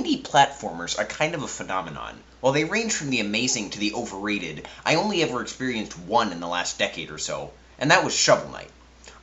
indie platformers are kind of a phenomenon. While they range from the amazing to the overrated, I only ever experienced one in the last decade or so, and that was Shovel Knight.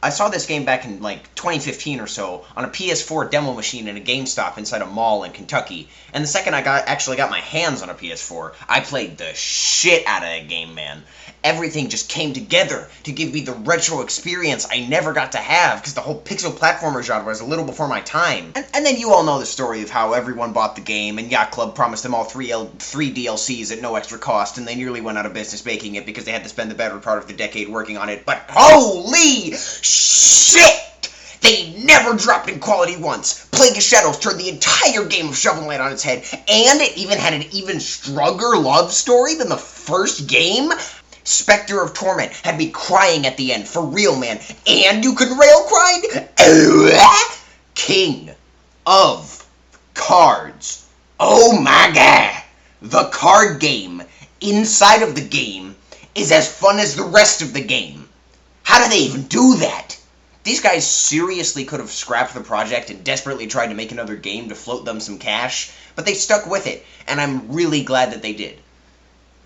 I saw this game back in, 2015 or so, on a PS4 demo machine in a GameStop inside a mall in Kentucky, and the second I actually got my hands on a PS4, I played the shit out of that game, man. Everything just came together to give me the retro experience I never got to have, because the whole pixel platformer genre was a little before my time. And then you all know the story of how everyone bought the game, and Yacht Club promised them all three DLCs at no extra cost, and they nearly went out of business making it because they had to spend the better part of the decade working on it, but holy shit! They never dropped in quality once. Plague of Shadows turned the entire game of Shovel Knight on its head, and it even had an even stronger love story than the first game. Spectre of Torment had me crying at the end, for real, man. And you could rail grind? King of Cards. Oh my god. The card game inside of the game is as fun as the rest of the game. How do they even do that? These guys seriously could have scrapped the project and desperately tried to make another game to float them some cash, but they stuck with it, and I'm really glad that they did.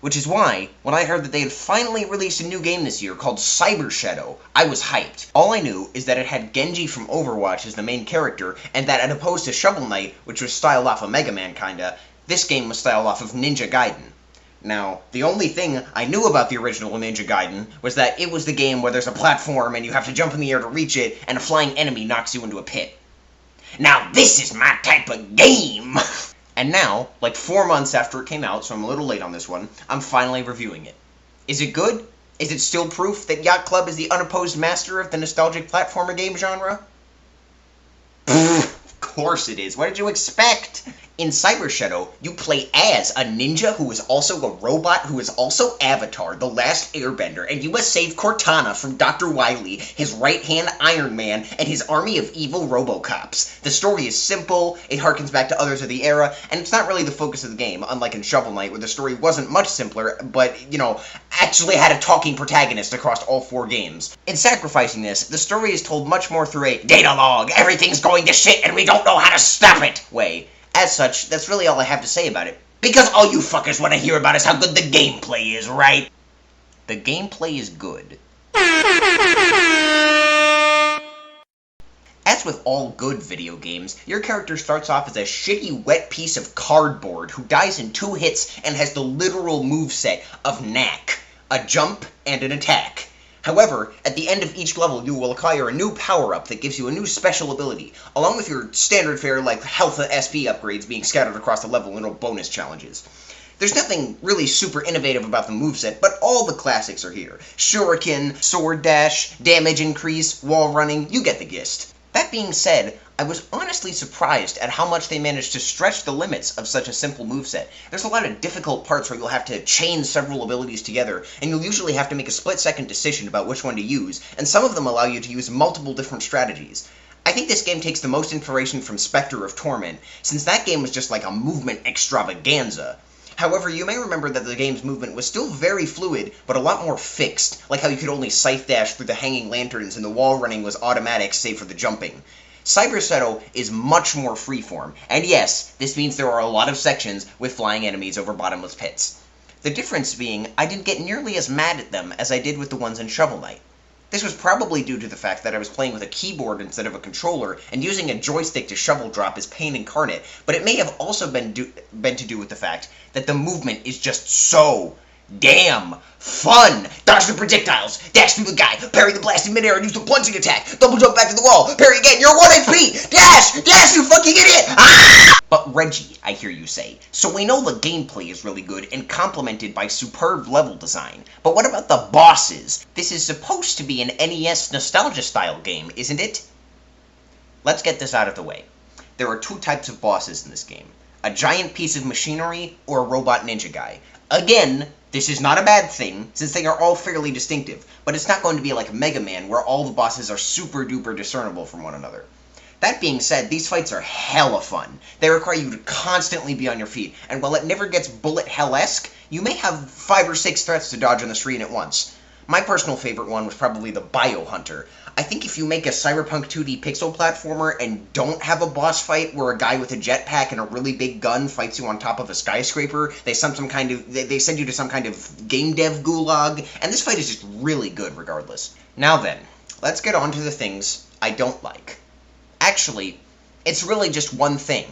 Which is why, when I heard that they had finally released a new game this year called Cyber Shadow, I was hyped. All I knew is that it had Genji from Overwatch as the main character, and that as opposed to Shovel Knight, which was styled off of Mega Man kinda, this game was styled off of Ninja Gaiden. Now, the only thing I knew about the original Ninja Gaiden was that it was the game where there's a platform and you have to jump in the air to reach it, and a flying enemy knocks you into a pit. Now this is my type of game! And now, 4 months after it came out, so I'm a little late on this one, I'm finally reviewing it. Is it good? Is it still proof that Yacht Club is the unopposed master of the nostalgic platformer game genre? Of course it is. What did you expect? In Cyber Shadow, you play as a ninja who is also a robot who is also Avatar, the last airbender, and you must save Cortana from Dr. Wily, his right-hand Iron Man, and his army of evil Robocops. The story is simple, it harkens back to others of the era, and it's not really the focus of the game, unlike in Shovel Knight, where the story wasn't much simpler, but, actually had a talking protagonist across all 4 games. In Sacrificing This, the story is told much more through a data log, everything's going to shit and we don't know how to stop it way. As such, that's really all I have to say about it. Because all you fuckers want to hear about is how good the gameplay is, right? The gameplay is good. As with all good video games, your character starts off as a shitty wet piece of cardboard who dies in 2 hits and has the literal moveset of Knack, a jump and an attack. However, at the end of each level, you will acquire a new power-up that gives you a new special ability, along with your standard fare like health and SP upgrades being scattered across the level and bonus challenges. There's nothing really super innovative about the moveset, but all the classics are here. Shuriken, Sword Dash, Damage Increase, Wall Running, you get the gist. That being said, I was honestly surprised at how much they managed to stretch the limits of such a simple moveset. There's a lot of difficult parts where you'll have to chain several abilities together, and you'll usually have to make a split-second decision about which one to use, and some of them allow you to use multiple different strategies. I think this game takes the most inspiration from Spectre of Torment, since that game was just like a movement extravaganza. However, you may remember that the game's movement was still very fluid, but a lot more fixed, like how you could only scythe dash through the hanging lanterns and the wall running was automatic save for the jumping. Cyber Shadow is much more freeform, and yes, this means there are a lot of sections with flying enemies over bottomless pits. The difference being, I didn't get nearly as mad at them as I did with the ones in Shovel Knight. This was probably due to the fact that I was playing with a keyboard instead of a controller, and using a joystick to shovel drop is pain incarnate, but it may have also been to do with the fact that the movement is just so damn fun! Dodge the projectiles, dash through the guy, parry the blast in midair and use the plunging attack, double jump back to the wall, parry again, you're 1 HP! Dash! Dash, you fucking idiot! Ah! But Reggie, I hear you say. So we know the gameplay is really good and complemented by superb level design. But what about the bosses? This is supposed to be an NES nostalgia-style game, isn't it? Let's get this out of the way. There are 2 types of bosses in this game. A giant piece of machinery or a robot ninja guy. Again, this is not a bad thing, since they are all fairly distinctive, but it's not going to be like Mega Man, where all the bosses are super-duper discernible from one another. That being said, these fights are hella fun. They require you to constantly be on your feet, and while it never gets bullet hell-esque, you may have 5 or 6 threats to dodge on the screen at once. My personal favorite one was probably the Biohunter. I think if you make a Cyberpunk 2D pixel platformer and don't have a boss fight where a guy with a jetpack and a really big gun fights you on top of a skyscraper, they send you to some kind of game dev gulag, and this fight is just really good regardless. Now then, let's get on to the things I don't like. Actually, it's really just one thing.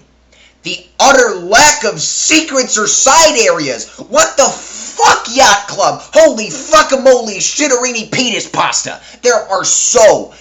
The utter lack of secrets or side areas! What the fuck, Yacht Club? Holy fuckamoly shitterini penis pasta! There are so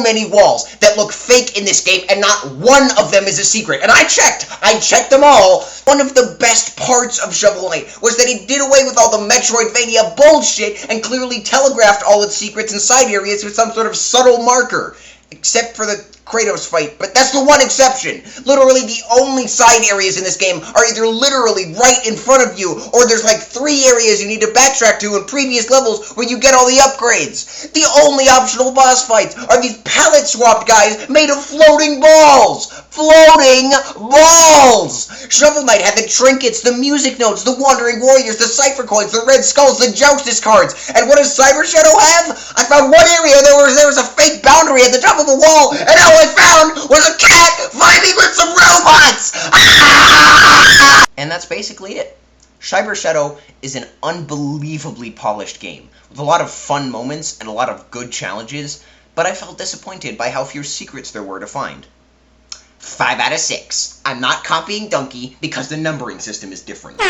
many walls that look fake in this game, and not one of them is a secret. And I checked them all. One of the best parts of Shovel Knight was that it did away with all the Metroidvania bullshit and clearly telegraphed all its secrets and side areas with some sort of subtle marker. Except for the Kratos fight, but that's the one exception. Literally the only side areas in this game are either literally right in front of you, or there's like 3 areas you need to backtrack to in previous levels where you get all the upgrades. The only optional boss fights are these palette-swapped guys made of floating balls! Floating balls! Shovel Knight had the trinkets, the music notes, the wandering warriors, the cipher coins, the red skulls, the joustus cards, and what does Cyber Shadow have? I found one area there was a fake boundary at the top of the wall, and all I found was a cat fighting with some robots! Ah! And that's basically it. Cyber Shadow is an unbelievably polished game, with a lot of fun moments and a lot of good challenges, but I felt disappointed by how few secrets there were to find. 5 out of 6. I'm not copying Donkey because the numbering system is different.